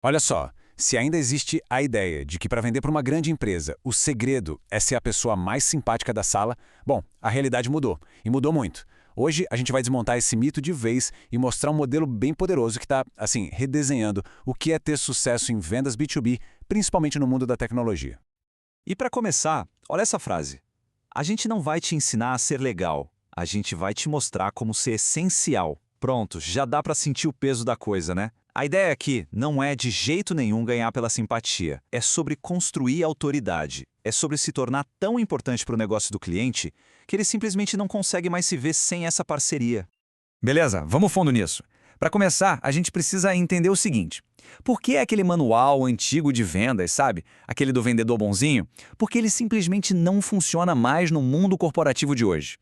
Olha só, se ainda existe a ideia de que para vender para uma grande empresa o segredo é ser a pessoa mais simpática da sala, bom, a realidade mudou, e mudou muito. Hoje a gente vai desmontar esse mito de vez e mostrar um modelo bem poderoso que está, assim, redesenhando o que é ter sucesso em vendas B2B, principalmente no mundo da tecnologia. E para começar, olha essa frase. A gente não vai te ensinar a ser legal, a gente vai te mostrar como ser essencial. Pronto, já dá para sentir o peso da coisa, né? A ideia aqui não é de jeito nenhum ganhar pela simpatia, é sobre construir autoridade, é sobre se tornar tão importante para o negócio do cliente que ele simplesmente não consegue mais se ver sem essa parceria. Beleza, vamos fundo nisso. Para começar, a gente precisa entender o seguinte. Por que aquele manual antigo de vendas, sabe? Aquele do vendedor bonzinho? Porque ele simplesmente não funciona mais no mundo corporativo de hoje.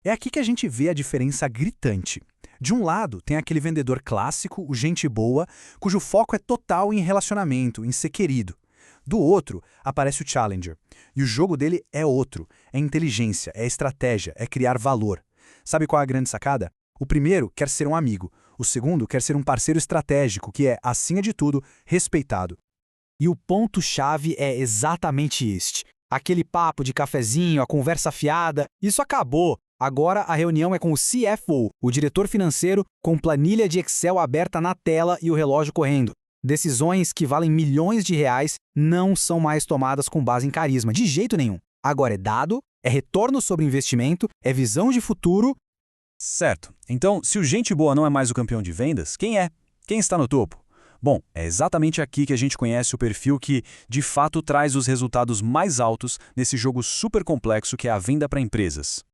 É aqui que a gente vê a diferença gritante. De um lado, tem aquele vendedor clássico, o gente boa, cujo foco é total em relacionamento, em ser querido. Do outro, aparece o challenger. E o jogo dele é outro. É inteligência, é estratégia, é criar valor. Sabe qual é a grande sacada? O primeiro quer ser um amigo. O segundo quer ser um parceiro estratégico, que é, acima de tudo, respeitado. E o ponto-chave é exatamente este. Aquele papo de cafezinho, a conversa fiada, isso acabou. Agora a reunião é com o CFO, o diretor financeiro, com planilha de Excel aberta na tela e o relógio correndo. Decisões que valem milhões de reais não são mais tomadas com base em carisma, de jeito nenhum. Agora é dado, é retorno sobre investimento, é visão de futuro. Certo. Então, se o gente boa não é mais o campeão de vendas, quem é? Quem está no topo? Bom, é exatamente aqui que a gente conhece o perfil que, de fato, traz os resultados mais altos nesse jogo super complexo que é a venda para empresas.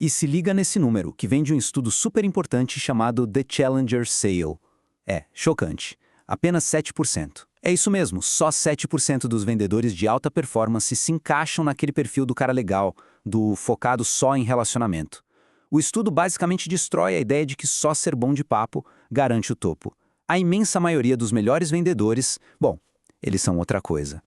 E se liga nesse número, que vem de um estudo super importante chamado The Challenger Sale. É, chocante. Apenas 7%. É isso mesmo, só 7% dos vendedores de alta performance se encaixam naquele perfil do cara legal, do focado só em relacionamento. O estudo basicamente destrói a ideia de que só ser bom de papo garante o topo. A imensa maioria dos melhores vendedores, bom, eles são outra coisa.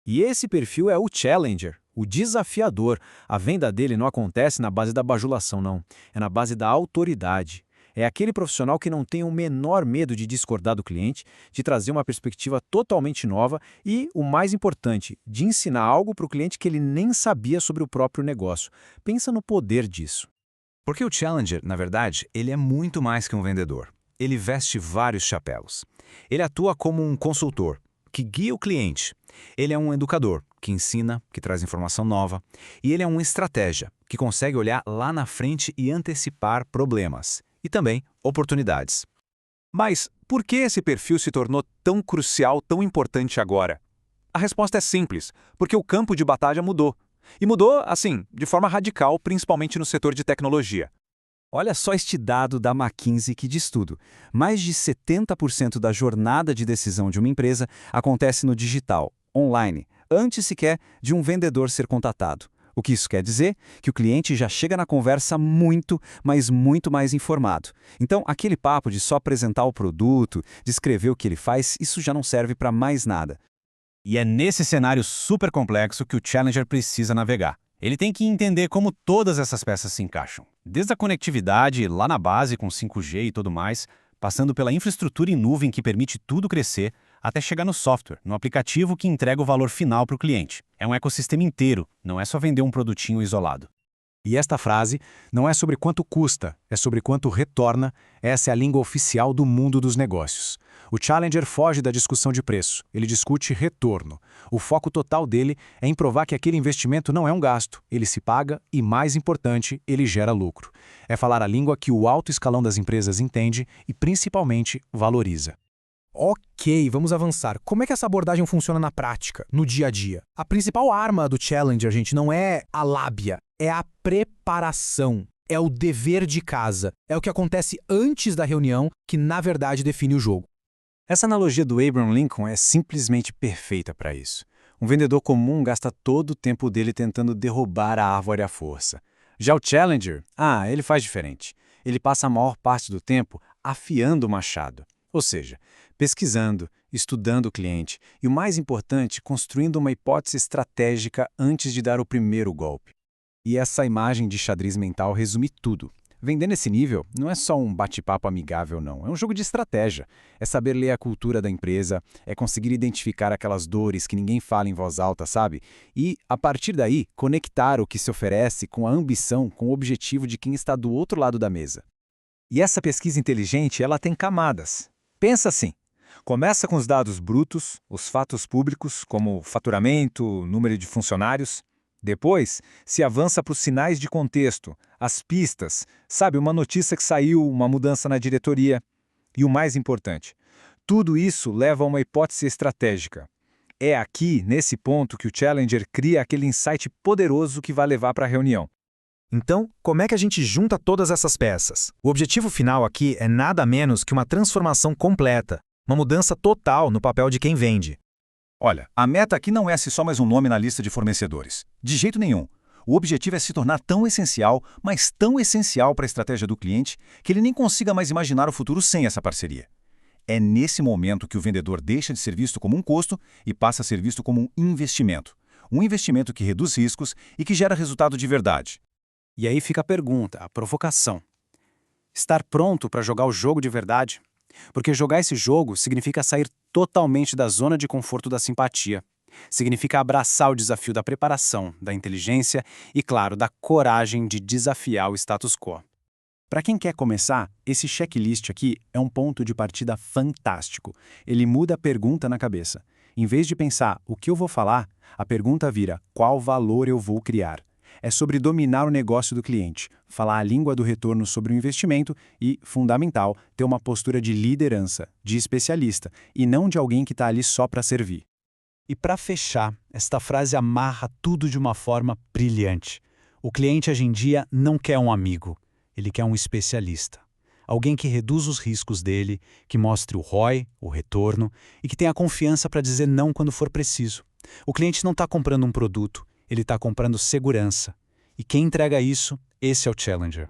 E esse perfil é o challenger, o desafiador. A venda dele não acontece na base da bajulação, não. É na base da autoridade. É aquele profissional que não tem o menor medo de discordar do cliente, de trazer uma perspectiva totalmente nova e, o mais importante, de ensinar algo para o cliente que ele nem sabia sobre o próprio negócio. Pensa no poder disso. Porque o challenger, na verdade, ele é muito mais que um vendedor. Ele veste vários chapéus. Ele atua como um consultor, que guia o cliente. Ele é um educador, que ensina, que traz informação nova. E ele é um estratégia, que consegue olhar lá na frente e antecipar problemas. E também oportunidades. Mas por que esse perfil se tornou tão crucial, tão importante agora? A resposta é simples, porque o campo de batalha mudou. E mudou, assim, de forma radical, principalmente no setor de tecnologia. Olha só este dado da McKinsey que diz tudo. Mais de 70% da jornada de decisão de uma empresa acontece no digital, online, antes sequer de um vendedor ser contatado. O que isso quer dizer? Que o cliente já chega na conversa muito, mas muito mais informado. Então, aquele papo de só apresentar o produto, descrever o que ele faz, isso já não serve para mais nada. E é nesse cenário super complexo que o Challenger precisa navegar. Ele tem que entender como todas essas peças se encaixam. Desde a conectividade, lá na base com 5G e tudo mais, passando pela infraestrutura em nuvem que permite tudo crescer, até chegar no software, no aplicativo que entrega o valor final para o cliente. É um ecossistema inteiro, não é só vender um produtinho isolado. E esta frase não é sobre quanto custa, é sobre quanto retorna. Essa é a língua oficial do mundo dos negócios. O Challenger foge da discussão de preço, ele discute retorno. O foco total dele é em provar que aquele investimento não é um gasto, ele se paga e, mais importante, ele gera lucro. É falar a língua que o alto escalão das empresas entende e, principalmente, valoriza. Ok, vamos avançar. Como é que essa abordagem funciona na prática, no dia a dia? A principal arma do Challenger, gente, não é a lábia, é a preparação. É o dever de casa. É o que acontece antes da reunião que, na verdade, define o jogo. Essa analogia do Abraham Lincoln é simplesmente perfeita para isso. Um vendedor comum gasta todo o tempo dele tentando derrubar a árvore à força. Já o Challenger, ele faz diferente. Ele passa a maior parte do tempo afiando o machado. Ou seja, pesquisando, estudando o cliente e, o mais importante, construindo uma hipótese estratégica antes de dar o primeiro golpe. E essa imagem de xadrez mental resume tudo. Vender nesse nível não é só um bate-papo amigável, não. É um jogo de estratégia. É saber ler a cultura da empresa, é conseguir identificar aquelas dores que ninguém fala em voz alta, sabe? E, a partir daí, conectar o que se oferece com a ambição, com o objetivo de quem está do outro lado da mesa. E essa pesquisa inteligente, ela tem camadas. Pensa assim. Começa com os dados brutos, os fatos públicos, como faturamento, número de funcionários. Depois, se avança para os sinais de contexto, as pistas, sabe, uma notícia que saiu, uma mudança na diretoria. E o mais importante, tudo isso leva a uma hipótese estratégica. É aqui, nesse ponto, que o Challenger cria aquele insight poderoso que vai levar para a reunião. Então, como é que a gente junta todas essas peças? O objetivo final aqui é nada menos que uma transformação completa, uma mudança total no papel de quem vende. Olha, a meta aqui não é ser só mais um nome na lista de fornecedores. De jeito nenhum. O objetivo é se tornar tão essencial, mas tão essencial para a estratégia do cliente, que ele nem consiga mais imaginar o futuro sem essa parceria. É nesse momento que o vendedor deixa de ser visto como um custo e passa a ser visto como um investimento. Um investimento que reduz riscos e que gera resultado de verdade. E aí fica a pergunta, a provocação. Estar pronto para jogar o jogo de verdade? Porque jogar esse jogo significa sair totalmente da zona de conforto da simpatia. Significa abraçar o desafio da preparação, da inteligência e, claro, da coragem de desafiar o status quo. Para quem quer começar, esse checklist aqui é um ponto de partida fantástico. Ele muda a pergunta na cabeça. Em vez de pensar o que eu vou falar, a pergunta vira qual valor eu vou criar. É sobre dominar o negócio do cliente, falar a língua do retorno sobre o investimento e, fundamental, ter uma postura de liderança, de especialista, e não de alguém que está ali só para servir. E para fechar, esta frase amarra tudo de uma forma brilhante. O cliente hoje em dia não quer um amigo, ele quer um especialista. Alguém que reduza os riscos dele, que mostre o ROI, o retorno, e que tenha confiança para dizer não quando for preciso. O cliente não está comprando um produto, ele está comprando segurança. E quem entrega isso, esse é o Challenger.